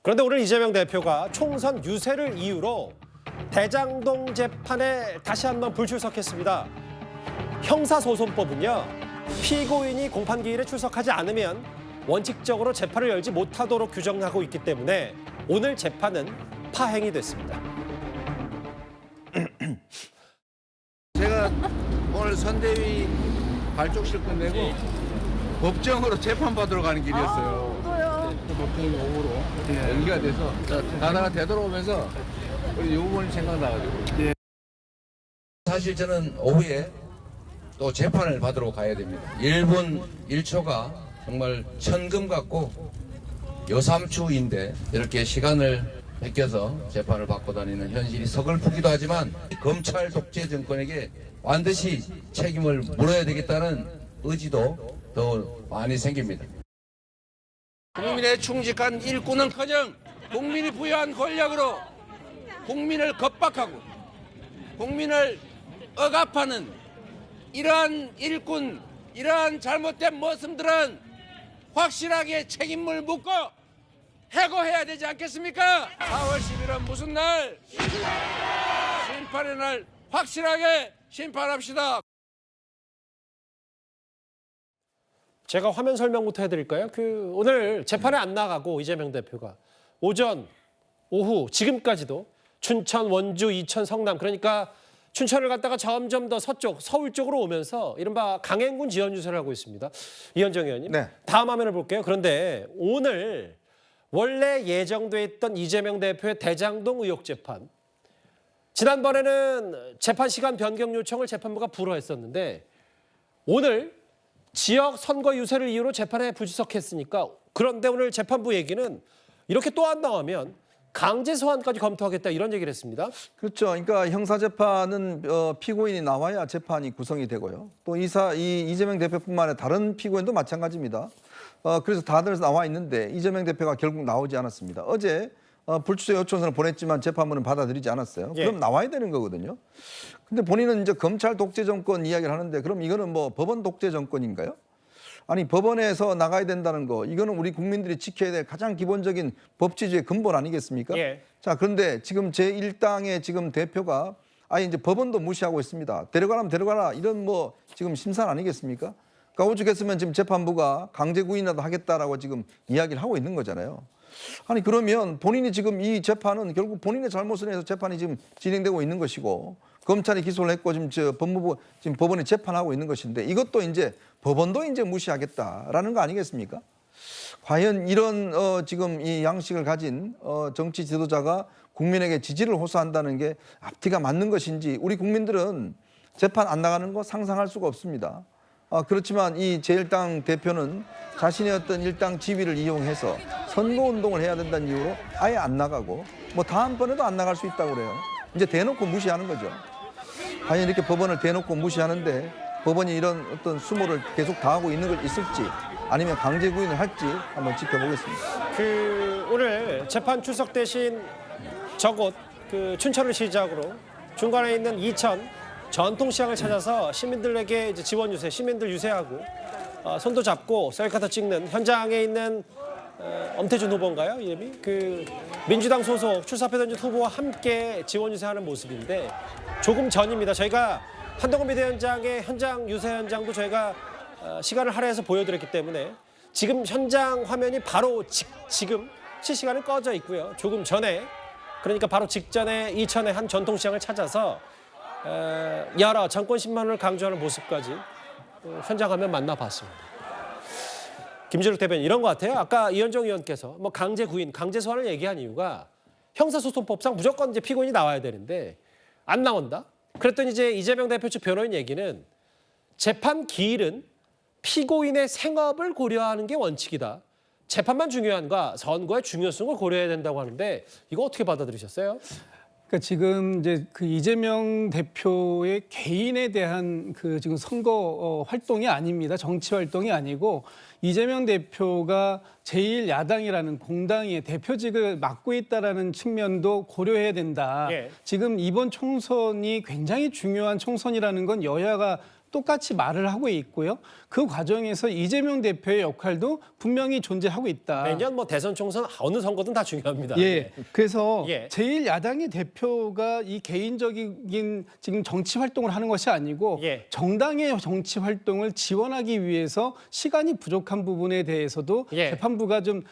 그런데 오늘 이재명 대표가 총선 유세를 이유로 대장동 재판에 다시 한번 불출석했습니다. 형사소송법은요, 피고인이 공판기일에 출석하지 않으면 원칙적으로 재판을 열지 못하도록 규정하고 있기 때문에 오늘 재판은 파행이 됐습니다. 제가 오늘 선대위 발족실 끝내고 법정으로 재판받으러 가는 길이었어요. 법정이 오후로 연기가 돼서 가다가 되돌아오면서 우리 요번이 생각나가지고. 사실 저는 오후에 또 재판을 받으러 가야 됩니다. 1분 1초가 정말 천금 같고 여삼추인데 이렇게 시간을 뺏겨서 재판을 받고 다니는 현실이 서글프기도 하지만 검찰 독재 정권에게 반드시 책임을 물어야 되겠다는 의지도 더 많이 생깁니다. 국민의 충직한 일꾼은커녕 국민이 부여한 권력으로 국민을 겁박하고 국민을 억압하는 이러한 일꾼, 이러한 잘못된 모습들은 확실하게 책임을 묻고 해고해야 되지 않겠습니까? 4월 10일은 무슨 날? 심판의 날 확실하게 심판합시다. 제가 화면 설명부터 해드릴까요? 오늘 재판에 안 나가고 이재명 대표가 오전, 오후, 지금까지도 춘천, 원주, 이천, 성남, 그러니까 춘천을 갔다가 점점 더 서쪽, 서울 쪽으로 오면서 이른바 강행군 지원 유세를 하고 있습니다. 이현정 의원님, 네. 다음 화면을 볼게요. 그런데 오늘 원래 예정돼 있던 이재명 대표의 대장동 의혹 재판, 지난번에는 재판 시간 변경 요청을 재판부가 불허했었는데 오늘 지역 선거 유세를 이유로 재판에 불출석했으니까, 그런데 오늘 재판부 얘기는 이렇게 또 안 나오면 강제 소환까지 검토하겠다, 이런 얘기를 했습니다. 그렇죠. 그러니까 형사재판은 피고인이 나와야 재판이 구성이 되고요. 또 이재명 대표뿐만 아니라 다른 피고인도 마찬가지입니다. 그래서 다들 나와 있는데 이재명 대표가 결국 나오지 않았습니다. 어제 불출석 요청서를 보냈지만 재판부는 받아들이지 않았어요. 예. 그럼 나와야 되는 거거든요. 근데 본인은 이제 검찰 독재 정권 이야기를 하는데, 그럼 이거는 뭐 법원 독재 정권인가요? 아니, 법원에서 나가야 된다는 거, 이거는 우리 국민들이 지켜야 될 가장 기본적인 법치주의 근본 아니겠습니까? 예. 자, 그런데 지금 제1당의 지금 대표가 아예 이제 법원도 무시하고 있습니다. 데려가라면 데려가라, 이런 뭐 지금 심산 아니겠습니까? 그러니까 오죽했으면 지금 재판부가 강제 구인이라도 하겠다라고 지금 이야기를 하고 있는 거잖아요. 아니, 그러면 본인이 지금 이 재판은 결국 본인의 잘못을 해서 재판이 지금 진행되고 있는 것이고, 검찰이 기소를 했고 지금 법무부 지금 법원이 재판하고 있는 것인데, 이것도 이제 법원도 이제 무시하겠다라는 거 아니겠습니까? 과연 이런 지금 이 양식을 가진 정치 지도자가 국민에게 지지를 호소한다는 게 앞뒤가 맞는 것인지, 우리 국민들은 재판 안 나가는 거 상상할 수가 없습니다. 그렇지만 이 제1당 대표는 자신의 어떤 일당 지위를 이용해서 선거운동을 해야 된다는 이유로 아예 안 나가고, 뭐 다음번에도 안 나갈 수 있다고 그래요. 이제 대놓고 무시하는 거죠. 과연 이렇게 법원을 대놓고 무시하는데 법원이 이런 어떤 수모를 계속 당하고 있는 걸 있을지, 아니면 강제 구인을 할지 한번 지켜보겠습니다. 오늘 재판 출석 대신 저곳 춘천을 시작으로 중간에 있는 이천 전통시장을 찾아서 시민들에게 이제 지원 유세, 시민들 유세하고 손도 잡고 셀카도 찍는, 현장에 있는 엄태준 후보인가요? 이름이? 민주당 소속 출사표 던진 후보와 함께 지원 유세하는 모습인데, 조금 전입니다. 저희가 한동훈 비대위원장의 현장 유세 현장도 저희가 시간을 할애해서 보여드렸기 때문에 지금 현장 화면이 바로 지금 실시간은 꺼져 있고요. 조금 전에, 그러니까 바로 직전에 이천의 한 전통시장을 찾아서 여러 정권 신망을 강조하는 모습까지 현장 화면 만나봤습니다. 김진욱 대변인, 이런 것 같아요. 아까 이현정 의원께서 뭐 강제 구인, 강제 소환을 얘기한 이유가 형사소송법상 무조건 이제 피고인이 나와야 되는데 안 나온다. 그랬더니 이제 이재명 대표 측 변호인 얘기는 재판 기일은 피고인의 생업을 고려하는 게 원칙이다. 재판만 중요한가, 선거의 중요성을 고려해야 된다고 하는데, 이거 어떻게 받아들이셨어요? 그러니까 지금 이제 이재명 대표의 개인에 대한 지금 선거 활동이 아닙니다. 정치 활동이 아니고 이재명 대표가 제1야당이라는 공당의 대표직을 맡고 있다라는 측면도 고려해야 된다. 예. 지금 이번 총선이 굉장히 중요한 총선이라는 건 여야가 똑같이 말을 하고 있고요. 그 과정에서 이재명 대표의 역할도 분명히 존재하고 있다. 매년 뭐 대선 총선 어느 선거든 다 중요합니다. 예. 그래서 예. 제1야당의 대표가 이 개인적인 지금 정치 활동을 하는 것이 아니고 예. 정당의 정치 활동을 지원하기 위해서 시간이 부족한 부분에 대해서도 예. 재판부가 좀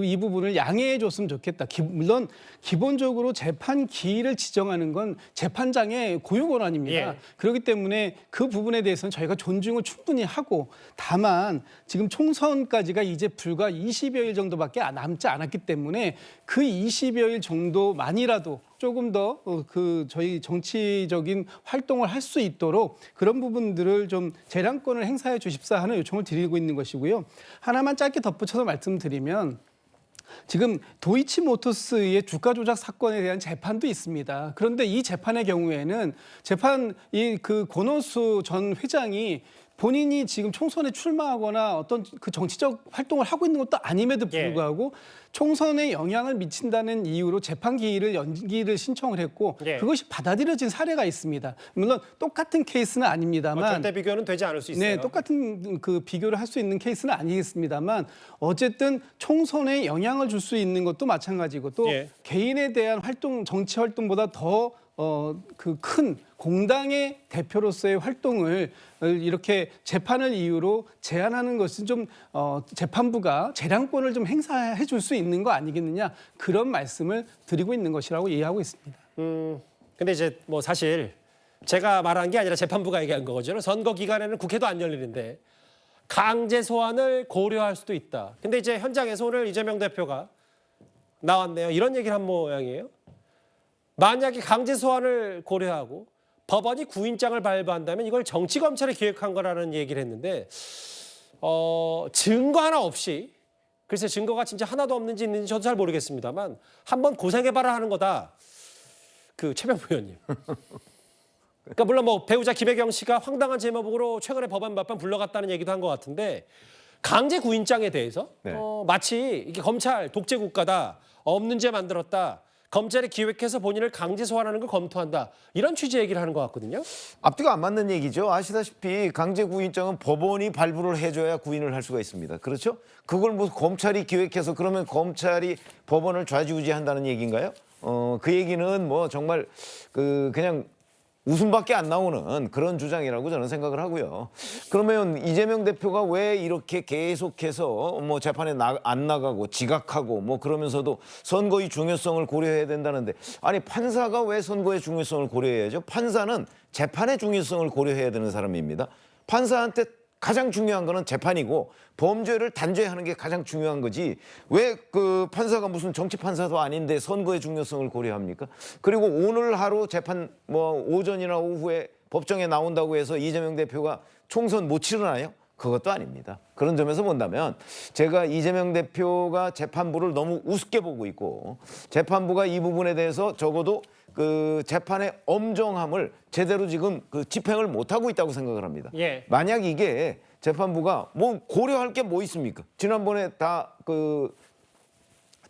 이 부분을 양해해 줬으면 좋겠다. 물론 기본적으로 재판 기일을 지정하는 건 재판장의 고유 권한입니다. 예. 그렇기 때문에 그 부분에 대해서는 저희가 존중을 충분히 하고, 다만 지금 총선까지가 이제 불과 20여일 정도밖에 남지 않았기 때문에 그 20여일 정도만이라도 조금 더 저희 정치적인 활동을 할 수 있도록 그런 부분들을 좀 재량권을 행사해 주십사 하는 요청을 드리고 있는 것이고요. 하나만 짧게 덧붙여서 말씀드리면, 지금 도이치모터스의 주가 조작 사건에 대한 재판도 있습니다. 그런데 이 재판의 경우에는 그 권오수 전 회장이 본인이 지금 총선에 출마하거나 어떤 그 정치적 활동을 하고 있는 것도 아님에도 불구하고 총선에 영향을 미친다는 이유로 재판 기일을 연기를 신청을 했고 그것이 받아들여진 사례가 있습니다. 물론 똑같은 케이스는 아닙니다만 절대 비교는 되지 않을 수 있어요. 네, 똑같은 그 비교를 할 수 있는 케이스는 아니겠습니다만 어쨌든 총선에 영향을 줄 수 있는 것도 마찬가지고 또 개인에 대한 활동, 정치 활동보다 더 큰 공당의 대표로서의 활동을 이렇게 재판을 이유로 제한하는 것은 좀 재판부가 재량권을 좀 행사해 줄 수 있는 거 아니겠느냐, 그런 말씀을 드리고 있는 것이라고 이해하고 있습니다. 근데 이제 뭐 사실 제가 말한 게 아니라 재판부가 얘기한 거거든요. 선거 기간에는 국회도 안 열리는데 강제 소환을 고려할 수도 있다. 근데 이제 현장에서 오늘 이재명 대표가 나왔네요. 이런 얘기를 한 모양이에요. 만약에 강제 소환을 고려하고 법원이 구인장을 발부한다면 이걸 정치검찰이 기획한 거라는 얘기를 했는데 증거 하나 없이, 글쎄 증거가 진짜 하나도 없는지 있는지 저도 잘 모르겠습니다만 한번 고생해봐라 하는 거다. 그 최병무 의원님. 그러니까 물론 뭐 배우자 김혜경 씨가 황당한 제목으로 최근에 법원 몇 번 불러갔다는 얘기도 한 것 같은데, 강제 구인장에 대해서 마치 이게 검찰 독재 국가다, 없는 죄 만들었다, 검찰이 기획해서 본인을 강제 소환하는 걸 검토한다, 이런 취지 얘기를 하는 것 같거든요. 앞뒤가 안 맞는 얘기죠. 아시다시피 강제 구인장은 법원이 발부를 해줘야 구인을 할 수가 있습니다. 그렇죠? 그걸 뭐 검찰이 기획해서 그러면 검찰이 법원을 좌지우지한다는 얘기인가요? 그 얘기는 뭐 정말 그냥 웃음밖에 안 나오는 그런 주장이라고 저는 생각을 하고요. 그러면 이재명 대표가 왜 이렇게 계속해서 뭐 재판에 안 나가고 지각하고 뭐 그러면서도 선거의 중요성을 고려해야 된다는데, 아니 판사가 왜 선거의 중요성을 고려해야죠? 판사는 재판의 중요성을 고려해야 되는 사람입니다. 판사한테 가장 중요한 거는 재판이고 범죄를 단죄하는 게 가장 중요한 거지, 왜 그 판사가 무슨 정치 판사도 아닌데 선거의 중요성을 고려합니까? 그리고 오늘 하루 재판 뭐 오전이나 오후에 법정에 나온다고 해서 이재명 대표가 총선 못 치르나요? 그것도 아닙니다. 그런 점에서 본다면 제가 이재명 대표가 재판부를 너무 우습게 보고 있고, 재판부가 이 부분에 대해서 적어도 그 재판의 엄정함을 제대로 지금 집행을 못하고 있다고 생각을 합니다. 만약 이게 재판부가 뭐 고려할 게 뭐 있습니까? 지난번에 다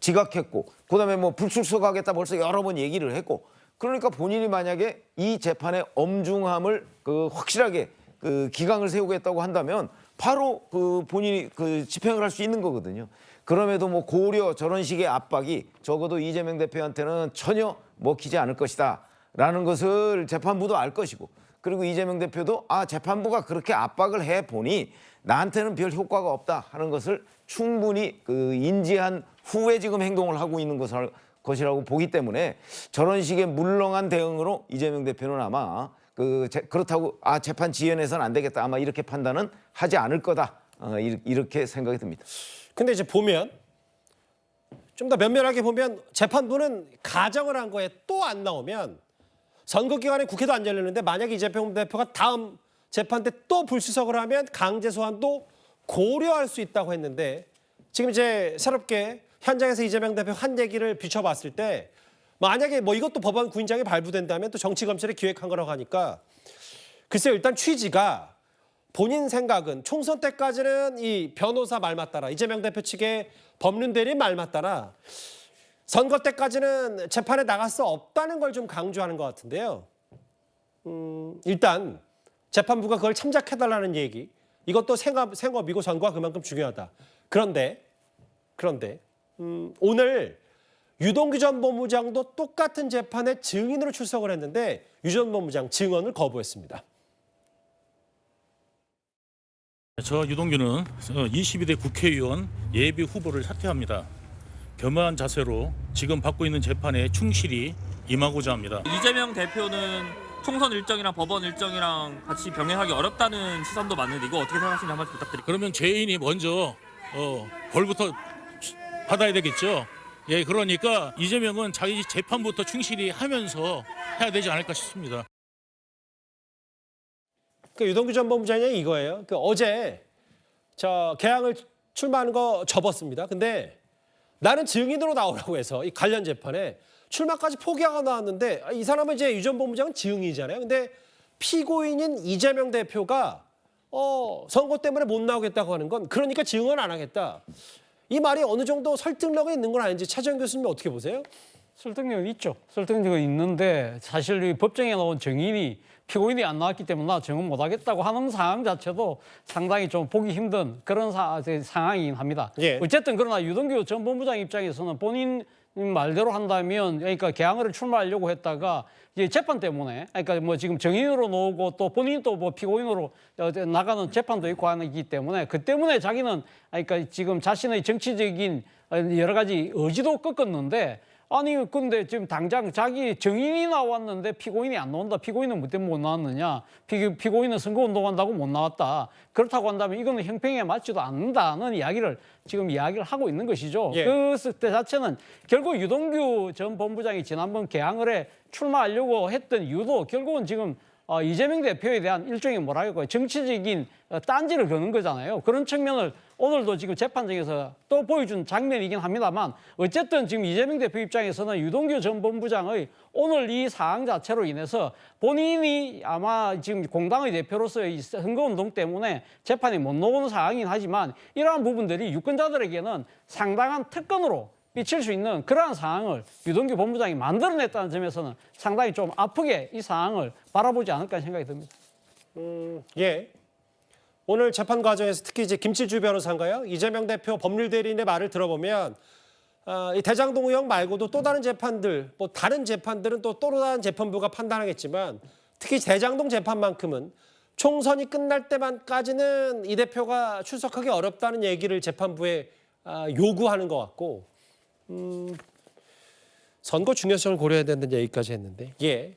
지각했고, 그다음에 뭐 불출석하겠다 벌써 여러 번 얘기를 했고, 그러니까 본인이 만약에 이 재판의 엄중함을 확실하게 기강을 세우겠다고 한다면 바로 본인이 집행을 할 수 있는 거거든요. 그럼에도 뭐 고려 저런 식의 압박이 적어도 이재명 대표한테는 전혀 먹히지 않을 것이다 라는 것을 재판부도 알 것이고, 그리고 이재명 대표도 재판부가 그렇게 압박을 해보니 나한테는 별 효과가 없다 하는 것을 충분히 인지한 후에 지금 행동을 하고 있는 것이라고 보기 때문에 저런 식의 물렁한 대응으로 이재명 대표는 아마 그렇다고 재판 지연해서는 안 되겠다, 아마 이렇게 판단은 하지 않을 거다, 이렇게 생각이 듭니다. 근데 이제 보면 좀 더 면밀하게 보면 재판부는 가정을 한 거에 또 안 나오면 선거 기간에 국회도 안 열리는데 만약에 이재명 대표가 다음 재판 때 또 불출석을 하면 강제 소환도 고려할 수 있다고 했는데, 지금 이제 새롭게 현장에서 이재명 대표 한 얘기를 비춰봤을 때 만약에 뭐 이것도 법원 구인장이 발부된다면 또 정치검찰이 기획한 거라고 하니까, 글쎄요, 일단 취지가 본인 생각은 총선 때까지는 이 변호사 말 맞따라, 이재명 대표 측의 법률대리인 말 맞따라, 선거 때까지는 재판에 나갈 수 없다는 걸 좀 강조하는 것 같은데요. 일단 재판부가 그걸 참작해달라는 얘기. 이것도 생업이고 선거가 그만큼 중요하다. 그런데 오늘 유동규 전 법무장도 똑같은 재판에 증인으로 출석을 했는데 유 전 법무장 증언을 거부했습니다. 저 유동규는 22대 국회의원 예비 후보를 사퇴합니다. 겸허한 자세로 지금 받고 있는 재판에 충실히 임하고자 합니다. 이재명 대표는 총선 일정이랑 법원 일정이랑 같이 병행하기 어렵다는 시선도 많은데 이거 어떻게 생각하시는지 한번 부탁드립니다. 그러면 죄인이 먼저 벌부터 받아야 되겠죠. 예, 그러니까 이재명은 자기 재판부터 충실히 하면서 해야 되지 않을까 싶습니다. 그 유동규 전 법무장이 이거예요. 그 어제 개항을 출마하는 거 접었습니다. 근데 나는 증인으로 나오라고 해서 이 관련 재판에 출마까지 포기하고 나왔는데 이 사람은 이제 유 전 법무장은 증인이잖아요. 근데 피고인인 이재명 대표가 선거 때문에 못 나오겠다고 하는 건 그러니까 증언 안 하겠다. 이 말이 어느 정도 설득력이 있는 건 아닌지 차재현 교수님 어떻게 보세요? 설득력은 있죠. 설득력은 있는데 사실 이 법정에 나온 증인이 피고인이 안 나왔기 때문에 나 증언 못하겠다고 하는 상황 자체도 상당히 좀 보기 힘든 그런 상황이긴 합니다. 예. 어쨌든 그러나 유동규 전 법무장 입장에서는 본인 말대로 한다면 그러니까 개항을 출마하려고 했다가 이제 재판 때문에 그러니까 뭐 지금 증인으로 나오고 또 본인 또 뭐 피고인으로 나가는 재판도 있고 하기 때문에 그 때문에 자기는 그러니까 지금 자신의 정치적인 여러 가지 의지도 꺾었는데 아니 근데 지금 당장 자기 증인이 나왔는데 피고인이 안 나온다. 피고인은 뭐 때문에 못 나왔느냐. 피고인은 선거운동한다고 못 나왔다. 그렇다고 한다면 이거는 형평에 맞지도 않는다는 이야기를 하고 있는 것이죠. 예. 그 자체는 결국 유동규 전 법무장이 지난번 개항을에 출마하려고 했던 이유도 결국은 지금 이재명 대표에 대한 일종의 정치적인 딴지를 거는 거잖아요. 그런 측면을 오늘도 지금 재판정에서 또 보여준 장면이긴 합니다만 어쨌든 지금 이재명 대표 입장에서는 유동규 전 법무장의 오늘 이 사항 자체로 인해서 본인이 아마 지금 공당의 대표로서의 선거운동 때문에 재판이 못 나오는 상황이긴 하지만 이러한 부분들이 유권자들에게는 상당한 특권으로 미칠 수 있는 그러한 상황을 유동규 법무장이 만들어냈다는 점에서는 상당히 좀 아프게 이 상황을 바라보지 않을까 생각이 듭니다. 예. 오늘 재판 과정에서 특히 이제 김치주 변호사인가요? 이재명 대표 법률 대리인의 말을 들어보면 이 대장동 의혹 말고도 또 다른 재판들, 뭐 다른 재판들은 또 다른 재판부가 판단하겠지만 특히 대장동 재판만큼은 총선이 끝날 때만까지는 이 대표가 출석하기 어렵다는 얘기를 재판부에 요구하는 것 같고 선거 중요성을 고려해야 된다는 얘기까지 했는데 예.